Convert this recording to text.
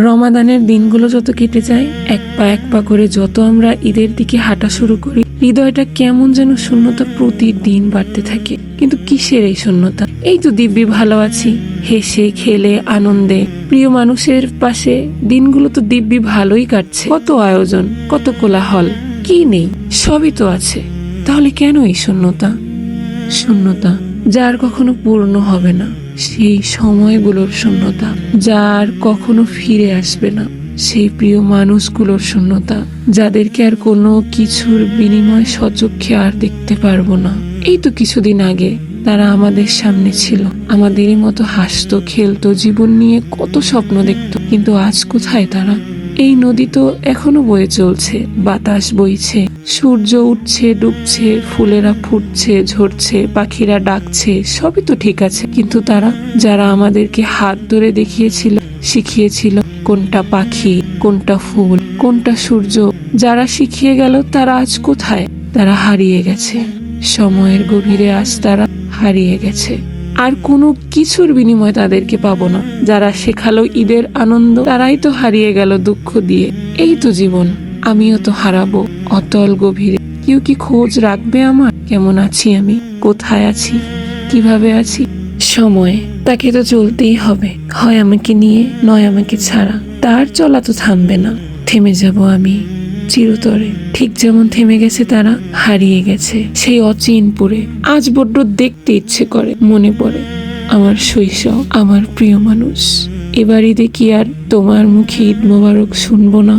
রমাদানের দিনগুলো যত কেটে যায়, এক পা করে যত আমরা ঈদের দিকে হাঁটা শুরু করি, হৃদয়টা কেমন যেন শূন্যতা প্রতিদিন বাড়তে থাকে। কিন্তু কিসের এই শূন্যতা? এই তো দিব্যি ভালো আছি, হেসে খেলে আনন্দে প্রিয় মানুষের পাশে দিনগুলো তো দিব্যি ভালোই কাটছে। কত আয়োজন, কত কোলাহল, কি নেই? সবই তো আছে। তাহলে কেন এই শূন্যতা? শূন্যতা যার কখনো পূর্ণ হবে না, সেই সময়গুলোর শূন্যতা, যার কখনো ফিরে আসবে না, সেই প্রিয় মানুষগুলোর শূন্যতা, যাদেরকে আর কোনো কিছুর বিনিময়ে সচক্ষে আর দেখতে পারবো না। এই তো কিছুদিন আগে তারা আমাদের সামনে ছিল, আমাদেরই মতো হাসতো, খেলতো, জীবন নিয়ে কত স্বপ্ন দেখতো। কিন্তু আজ কোথায় তারা? এই নদী তো এখনো বয়ে চলছে, বাতাস বইছে, সূর্য উঠছে ডুবছে, ফুলেরা ফুটছে ঝরছে, পাখিরা ডাকছে, সবই তো ঠিক আছে। কিন্তু তারা, যারা আমাদেরকে হাত ধরে দেখিয়েছিল, শিখিয়েছিল কোনটা পাখি, কোনটা ফুল, কোনটা সূর্য, যারা শিখিয়ে গেল, তারা আজ কোথায়? তারা হারিয়ে গেছে। সময়ের গভীরে আজ তারা হারিয়ে গেছে। আর কোনো কিছুর বিনিময় তাদেরকে পাবো না। যারা শেখালো ঈদের আনন্দ, তারাই তো হারিয়ে গেল দুঃখ দিয়ে। এই তো জীবন, আমিও তো হারাবো অতল গভীরে। কেউ কি খোঁজ রাখবে আমার? কেমন আছি আমি, কোথায় আছি, কিভাবে আছি? সময়, তাকে তো চলতেই হবে, হয় আমাকে নিয়ে, নয় আমাকে ছাড়া। তার চলা তো থামবে না। থেমে যাব আমি চিরতরে, ঠিক যেমন থেমে গেছে তারা, হারিয়ে গেছে সেই অচিনপুরে। আজ বড্ড দেখতে ইচ্ছে করে, মনে পড়ে আমার শৈশব, আমার প্রিয় মানুষ। এবার ঈদে কি আর তোমার মুখে ঈদ মোবারক শুনবো না?